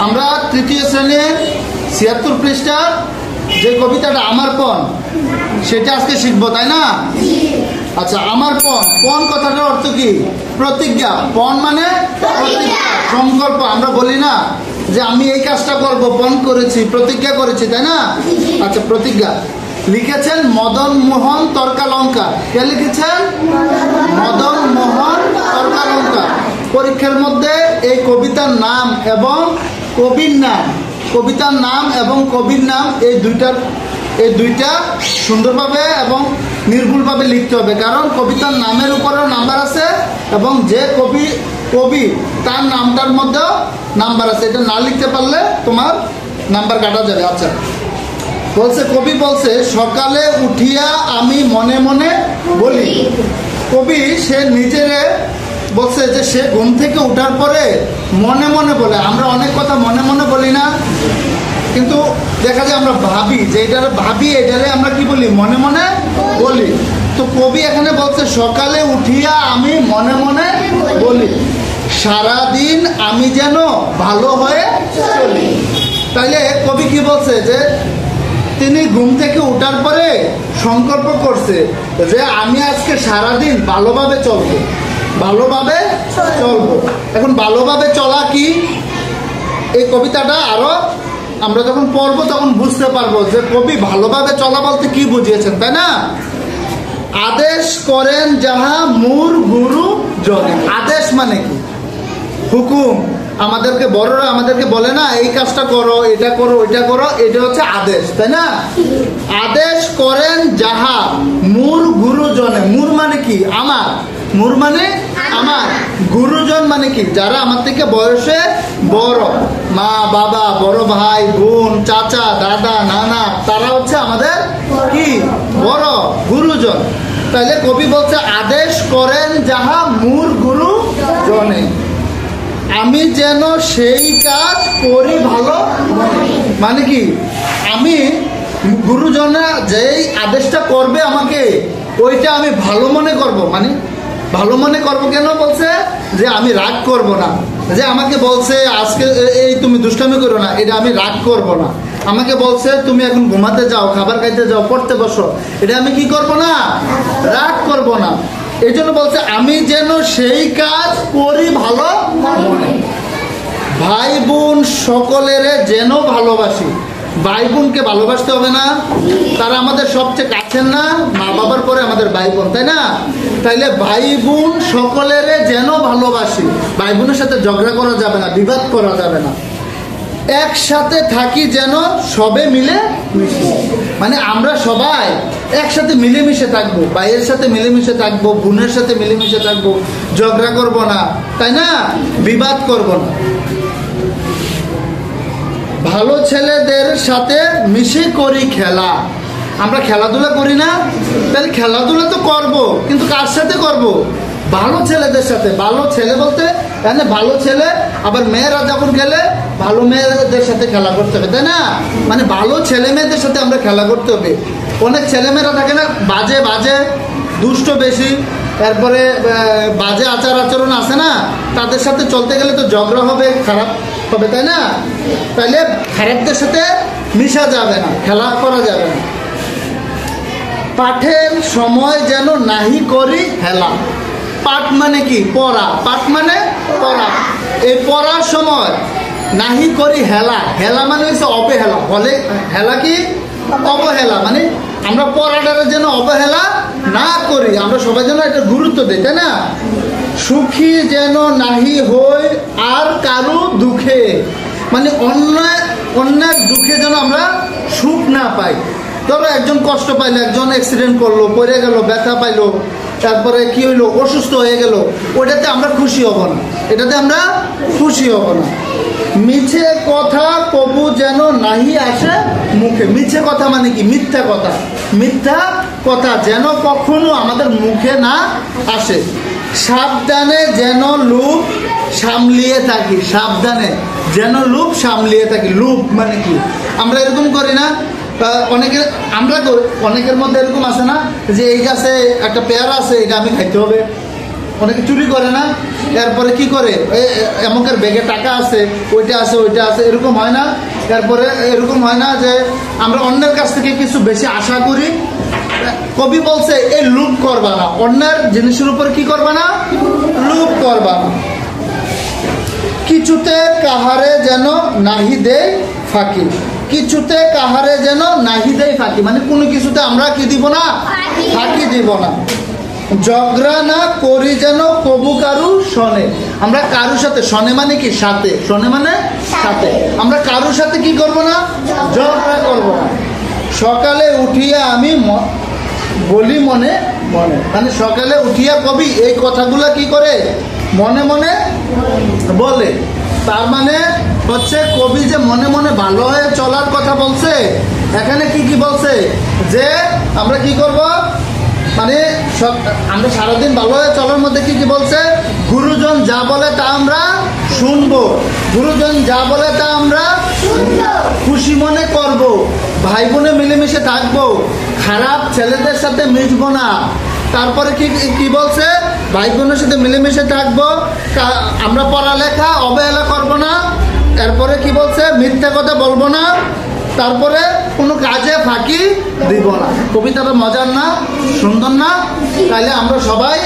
আমরা তৃতীয় শ্রেণীর ৭৬ পৃষ্ঠার যে কবিতাটা আমার পণ সেটা আজকে শিখবো, তাই না? আচ্ছা, আমার পণ, পণ কথাটার অর্থ কি? প্রতিজ্ঞা। পণ মানে প্রতিজ্ঞা, সংকল্প। আমরা বলি না যে আমি এই কাজটা করব, পণ করেছি, প্রতিজ্ঞা করেছি, তাই না? আচ্ছা, প্রতিজ্ঞা লিখেছেন মদন মোহন তর্কালঙ্কার। কে লিখেছেন? মদন মোহন তর্কালঙ্কার। পরীক্ষার মধ্যে এই কবিতার নাম এবং কবির নাম, কবিতার নাম এবং কবির নাম এই দুইটা সুন্দরভাবে এবং নির্ভুলভাবে লিখতে হবে, কারণ কবিতার নামের উপরেও নাম্বার আছে এবং যে কবি তার নামটার মধ্যেও নাম্বার আছে। এটা না লিখতে পারলে তোমার নাম্বার কাটা যাবে। আচ্ছা, বলছে, কবি বলছে, সকালে উঠিয়া আমি মনে মনে বলি। কবি সে নিজেরে বলছে যে সে ঘুম থেকে উঠার পরে মনে মনে বলে। আমরা অনেক কথা মনে মনে বলি না, কিন্তু দেখা যায় আমরা ভাবি যে এটারে ভাবি, এটারে আমরা কি বলি? মনে মনে বলি। তো কবি এখানে বলছে সকালে উঠিয়া আমি মনে মনে বলি, সারাদিন আমি যেন ভালো হয়ে চলি। তাইলে কবি কি বলছে? যে তিনি ঘুম থেকে উঠার পরে সংকল্প করছে যে আমি আজকে সারাদিন ভালোভাবে চলবো, ভালোভাবে চলবো। এখন ভালোভাবে চলা কি, এই কবিতাটা আরো আমরা যখন পড়বো তখন বুঝতে পারবো যে কবি ভালোভাবে চলা বলতে কি বুঝিয়েছেন, তাই না? আদেশ করেন যাহা মূর গুরু জনে। আদেশ মানে কি? হুকুম। আমাদেরকে বড়রা আমাদেরকে বলে না এই কাজটা করো, এটা করো, ওইটা করো, এটা হচ্ছে আদেশ, তাই না? আদেশ করেন যাহা মূর গুরুজনে। মূর মানে কি? আমার। মূর মানে আমার। গুরুজন মানে কি? যারা আমার থেকে বয়সে বড়, মা বাবা, বড় ভাই বোন, চাচা দাদা নানা, তারা হচ্ছে আমাদের কি? বড় গুরুজন। তাইলে কবি বলছে আদেশ করেন যাহা মূর গুরু জনে, আমি যেন সেই কাজ করি ভালো। মানে কি? আমি গুরুজনরা যেই আদেশটা করবে আমাকে, ওইটা আমি ভালো মনে করব। মানে ভালো মনে করব কেন? বলছে যে আমি রাগ করব না। যে আমাকে বলছে আজকে এই তুমি দুষ্টামি করো না, এটা আমি রাগ করব না। আমাকে বলছে তুমি এখন ঘুমাতে যাও, খাবার খাইতে যাও, পড়তে বসো, এটা আমি কি করব না? রাগ করব না। এই জন্য বলছে আমি যেন সেই কাজ করি ভালো মনে। ভাই বোন সকলের যেন ভালোবাসি। ভাই বোনকে ভালোবাসতে হবে না? তারা আমাদের সবচেয়ে কাছের না? মা বাবার পরে আমাদের ভাই বোন, তাই না? তাইলে ভাই বোন সকলের যেন ভালোবাসি। ভাই বোনের সাথে ঝগড়া করা যাবে না, বিবাদ করা যাবে না। একসাথে থাকি যেন সবে মিলে মিশে। মানে আমরা সবাই একসাথে মিলেমিশে থাকবো, ভাইয়ের সাথে মিলেমিশে থাকবো, বোনের সাথে মিলেমিশে থাকবো, ঝগড়া করব না, তাই না? বিবাদ করব না। ভালো ছেলেদের সাথে মিশে করি খেলা। আমরা খেলাধুলা করি না? তাহলে খেলাধুলা তো করব, কিন্তু কার সাথে করব? ভালো ছেলেদের সাথে। ভালো ছেলে বলতে এখানে ভালো ছেলে, আবার মেয়েরা যখন গেলে ভালো মেয়েদের সাথে খেলা করতে হবে, তাই না? মানে ভালো ছেলে মেয়েদের সাথে আমরা খেলা করতে হবে। অনেক ছেলেমেয়েরা থাকে না, বাজে বাজে, দুষ্ট বেশি, তারপরে বাজে আচার আচরণ আছে না, তাদের সাথে চলতে গেলে তো ঝগড়া হবে, খারাপ হবে, তাই না? তাইলে খারাপদের সাথে মিশা যাবে না, খেলা করা যাবে না। পাঠের সময় যেন নাহি করি হেলা। পাঠ মানে কি? পড়া। পাঠ মানে পড়া। এই পড়ার সময় নাহি করি হেলা। হেলা মানে হচ্ছে অবহেলা। হলে হেলা কি? অবহেলা। মানে আমরা পড়াটার যেন অবহেলা না করি, আমরা সবাই যেন একটা গুরুত্ব দিই, তাই না? সুখী যেন নাহি হই আর কারো দুঃখে। মানে অন্যের দুঃখে যেন আমরা সুখ না পাই। ধরো একজন কষ্ট পাইলো, একজন অ্যাক্সিডেন্ট করলো, পড়ে গেল, ব্যথা পাইলো, তারপরে কি হইলো, অসুস্থ হয়ে গেল, ওইটাতে আমরা খুশি হব না, এটাতে আমরা খুশি হব না। মিছে কথা কবু যেন নাহি আসে মুখে। মিছে কথা মানে কি? মিথ্যা কথা। মিথ্যা কথা যেন কখনো আমাদের মুখে না আসে। সাবধানে যেন লোভ সামলিয়ে থাকি। সাবধানে যেন লোভ সামলিয়ে থাকি। লোভ মানে কি? আমরা এরকম করি না? অনেকের মধ্যে এরকম আছে না যে এই গাছে একটা পেয়ারা আছে, এটা আমি খাইতে হবে, অনেকে চুরি করে না, এরপরে কি করে এমকের ব্যাগে টাকা আছে, ওইটা আছে, ওইটা আছে, এরকম হয় না? এরপরে এরকম হয় না যে আমরা অন্যের কাছ থেকে কিছু বেশি আশা করি? কবি বলছে এই লুপ করবা না, অন্যের জিনিসের উপর কি করবা না? লুপ করবা না। কিছুতে কাহারে যেন নাহি দেয় ফাঁকি, কিছুতে কাহারে যেন নাহি দেয় ফাঁকি, মানে কোনো কিছুতে আমরা কি দিব না? ফাঁকি দিব না। ঝগড়া না করি যেন কবু কারু শোনে, আমরা কারুর সাথে, শোনে মানে কি? সাথে, শোনে মানে সাথে, আমরা কারুর সাথে কি করব না? ঝগড়া করব না। সকালে উঠিয়া আমি বলি মনে মনে, মানে সকালে উঠিয়া কবি এই কথাগুলা কি করে? মনে মনে বলে। তার মানে হচ্ছে কবি যে মনে মনে ভালো হয়ে চলার কথা বলছে, এখানে কি কি বলছে? যে আমরা কি করব, মানে আমরা সারাদিন ভালো হয়ে চলার মধ্যে কি কি বলছে? গুরুজন যা বলে তা আমরা শুনবো, গুরুজন যা বলে তা আমরা খুশি মনে করব, ভাই বোনে মিলেমিশে থাকবো, খারাপ ছেলেদের সাথে মিশবো না। তারপরে কি কি বলছে? ভাই বোনের সাথে মিলেমিশে থাকবো, আমরা পড়ালেখা অবহেলা করব না। এরপরে কি বলছে? মিথ্যা কথা বলবো না। তারপরে কোনো কাজে ফাঁকি দিব না। কবিতাটা মজার না? সুন্দর না? তাহলে আমরা সবাই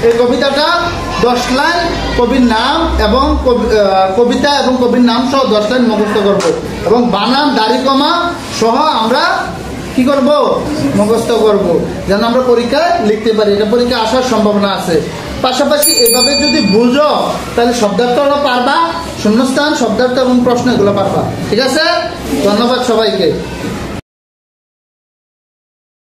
এই কবিতাটা 10 লাইন কবির নাম এবং কবিতা এবং কবির নাম সহ 10 লাইন মুখস্থ করব, এবং বানান দাড়ি কমা সহ আমরা কি করব? মুখস্থ করব, যেন আমরা পরীক্ষায় লিখতে পারি। এটা পরীক্ষা আসার সম্ভাবনা আছে। পাশাপাশি এভাবে যদি বুঝো তাহলে শব্দার্থটা পারবা, শূন্যস্থান, শব্দার্থ এবং প্রশ্ন এগুলো পারবা। ঠিক আছে? ধন্যবাদ সবাইকে।